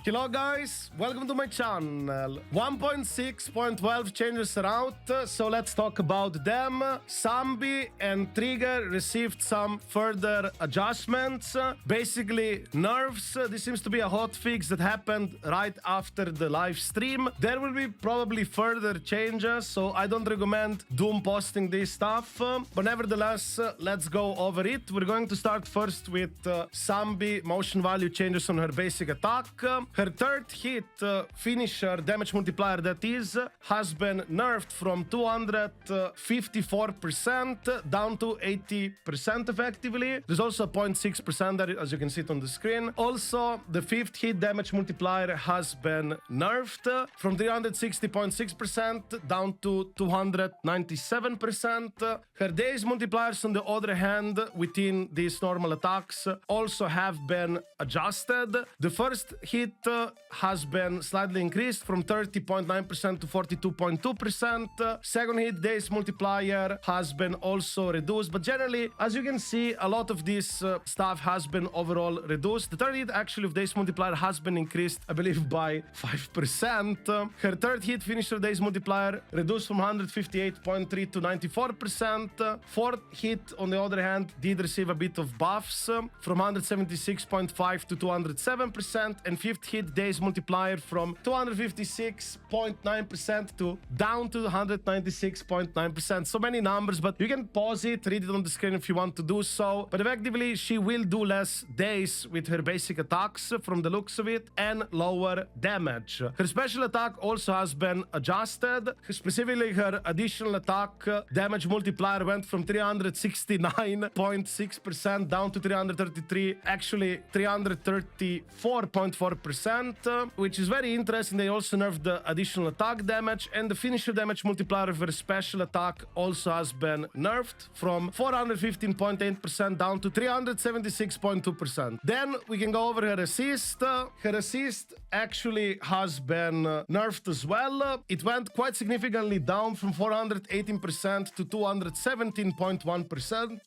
Hello guys, welcome to my channel. 1.6.12 changes are out, so let's talk about them. Anby and Trigger received some further adjustments. Basically, nerfs. This seems to be a hotfix that happened right after the live stream. There will be probably further changes, so I don't recommend doom posting this stuff. But nevertheless, let's go over it. We're going to start first with Anby motion value changes on her basic attack. Her third hit finisher damage multiplier, that is, has been nerfed from 254% down to 80% effectively. There's also a 0.6% there, as you can see it on the screen. Also, the fifth hit damage multiplier has been nerfed from 360.6% down to 297%. Her days multipliers, on the other hand, within these normal attacks also have been adjusted. The first hit has been slightly increased from 30.9% to 42.2%. Second hit days multiplier has been also reduced, but generally, as you can see, a lot of this stuff has been overall reduced. The third hit actually of days multiplier has been increased, I believe, by 5%. Her third hit finisher days multiplier reduced from 158.3 to 94%. Fourth hit, on the other hand, did receive a bit of buffs from 176.5 to 207%, and fifth hit days multiplier from 256.9% to down to 196.9%. So many numbers, but you can pause it, read it on the screen if you want to do so. But effectively, she will do less days with her basic attacks from the looks of it, and lower damage. Her special attack also has been adjusted. Specifically, her additional attack damage multiplier went from 369.6% down to 333, actually 334.4%, which is very interesting. They also nerfed the additional attack damage, and the finisher damage multiplier of her special attack also has been nerfed from 415.8% down to 376.2%. Then we can go over her assist. Her assist actually has been nerfed as well. It went quite significantly down from 418% to 217.1%.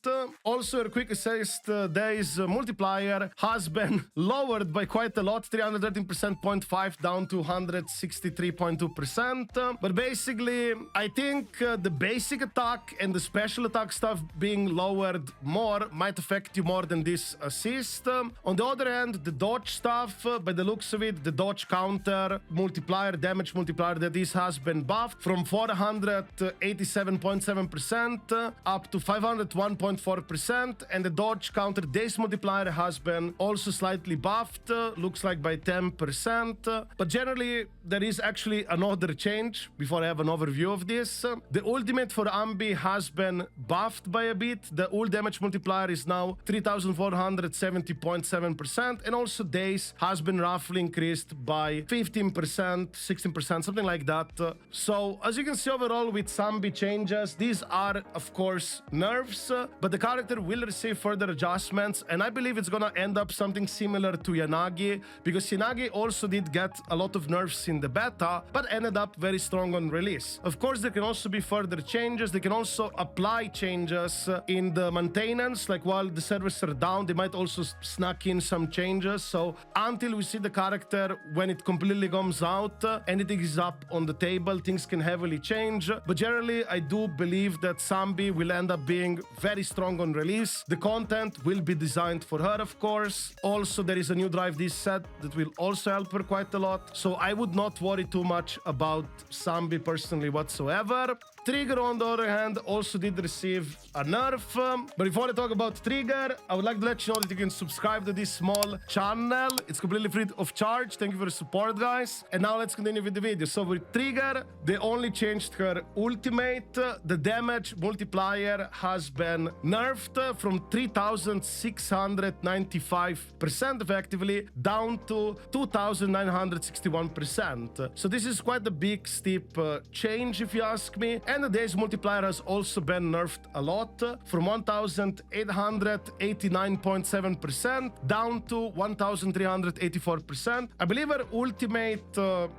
Also, her quick assist days multiplier has been lowered by quite a lot, 313.5 down to 163.2%. But basically, I think the basic attack and the special attack stuff being lowered more might affect you more than this assist. On the other hand, the dodge stuff, by the looks of it, the dodge counter multiplier, damage multiplier, that is, has been buffed from 487.7% up to 501.4%, and the dodge counter days multiplier has been also slightly buffed, looks like by 10%. But generally, there is actually another change before I have an overview of this. The ultimate for Anby has been buffed by a bit. The ult damage multiplier is now 3470.7%, and also days has been roughly increased by 15%, 16%, something like that. So as you can see, overall with Anby changes, these are of course nerfs, but the character will receive further adjustments, and I believe it's gonna end up something similar to Yanagi, because Yanagi also did get a lot of nerfs in the beta, but ended up very strong on release. Of course, there can also be further changes. They can also apply changes in the maintenance, like while the servers are down, they might also snuck in some changes. So until we see the character when it completely comes out and it is up on the table, things can heavily change. But generally, I do believe that Anby will end up being very strong on release. The content will be designed for her, of course. Also, there is a new drive this set that will also help her quite a lot. So I would not worry too much about Anby personally whatsoever. Trigger, on the other hand, also did receive a nerf. But before I talk about Trigger, I would like to let you know that you can subscribe to this small channel. It's completely free of charge. Thank you for the support, guys. And now let's continue with the video. So with Trigger, they only changed her ultimate. The damage multiplier has been nerfed from 3695% effectively down to 2961%. So this is quite a big steep change, if you ask me. And the days multiplier has also been nerfed a lot, from 1889.7% down to 1384%. I believe her ultimate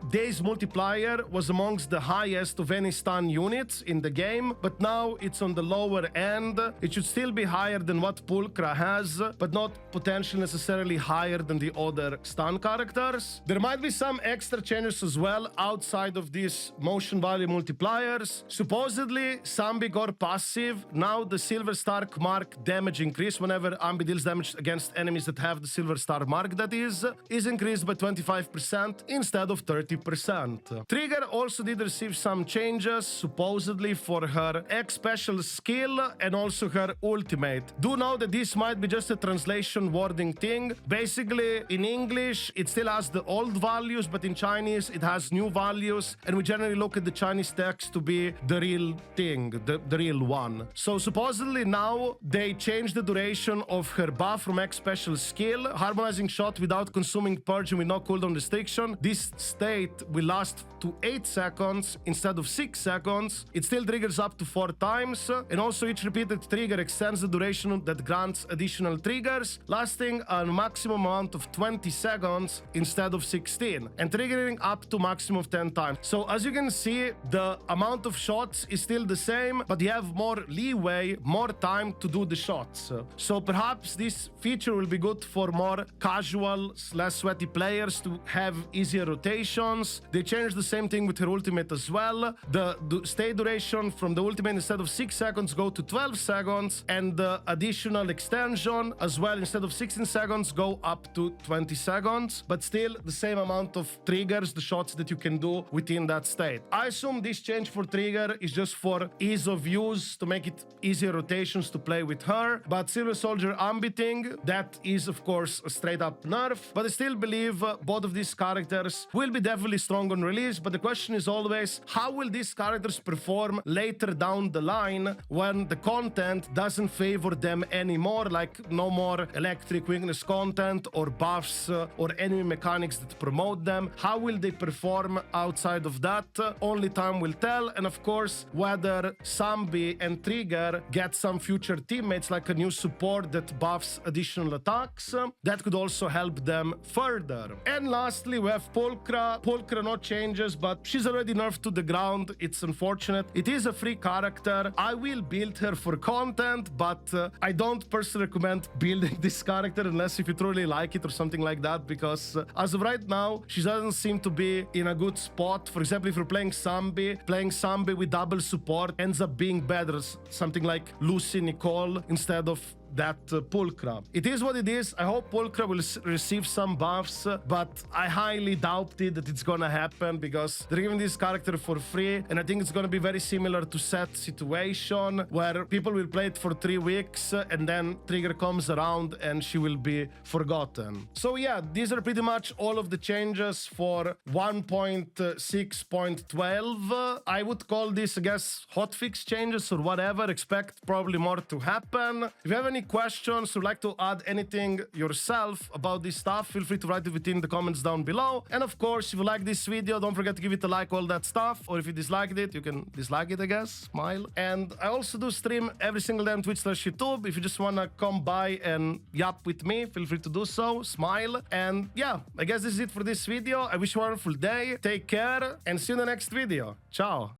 days multiplier was amongst the highest of any stun units in the game, but now it's on the lower end. It should still be higher than what Pulchra has, but not potentially necessarily higher than the other stun characters. There might be some extra changes as well outside of these motion value multipliers. Supposedly, Anby got passive. Now the silver star mark damage increase whenever Anby deals damage against enemies that have the silver star mark, that is increased by 25% instead of 30%. Trigger also did receive some changes, supposedly for her X special skill and also her ultimate. Do know that this might be just a translation wording thing. Basically, in English, it still has the old values, but in Chinese, it has new values, and we generally look at the Chinese text to be the real thing, the real one. So supposedly now they changed the duration of her buff from X special skill, harmonizing shot without consuming purge and with no cooldown restriction. This state will last to 8 seconds instead of 6 seconds. It still triggers up to 4 times, and also each repeated trigger extends the duration that grants additional triggers, lasting a maximum amount of 20 seconds instead of 16, and triggering up to maximum of 10 times. So as you can see, the amount of shots is still the same, but you have more leeway, more time to do the shots. So perhaps this feature will be good for more casual, less sweaty players to have easier rotations. They changed the same thing with her ultimate as well. The stay duration from the ultimate instead of 6 seconds go to 12 seconds, and the additional extension as well, instead of 16 seconds go up to 20 seconds, but still the same amount of triggers, the shots that you can do within that state. I assume this change for trigger is just for ease of use, to make it easier rotations to play with her, but Silver Soldier Anby thing, that is of course a straight up nerf, but I still believe both of these characters will be definitely strong on release. But the question is always, how will these characters perform later down the line when the content doesn't favor them anymore, like no more electric weakness content or buffs or enemy mechanics that promote them? How will they perform outside of that? Only time will tell. And of course, whether Anby and Trigger get some future teammates, like a new support that buffs additional attacks, that could also help them further. And lastly, we have Pulchra. Pulchra, no changes, but she's already nerfed to the ground. It's unfortunate. It is a free character. I will build her for content, but I don't personally recommend building this character unless if you truly like it or something like that, because as of right now, she doesn't seem to be in a good spot. For example, if you're playing Anby with double support ends up being better. Something like Lucy Nicole instead of that Pulchra. It is what it is. I hope Pulchra will receive some buffs, but I highly doubt it that it's gonna happen, because they're giving this character for free, and I think it's gonna be very similar to Set's situation, where people will play it for 3 weeks and then Trigger comes around and she will be forgotten. So yeah, these are pretty much all of the changes for 1.6.12. I would call this, I guess, hotfix changes or whatever. Expect probably more to happen. If you have any questions or like to add anything yourself about this stuff, feel free to write it within the comments down below. And of course, if you like this video, don't forget to give it a like, all that stuff. Or if you disliked it, you can dislike it, I guess, smile. And I also do stream every single day on Twitch/YouTube. If you just want to come by and yap with me, feel free to do so, smile. And yeah, I guess this is it for this video. I wish you a wonderful day, take care, and see you in the next video. Ciao.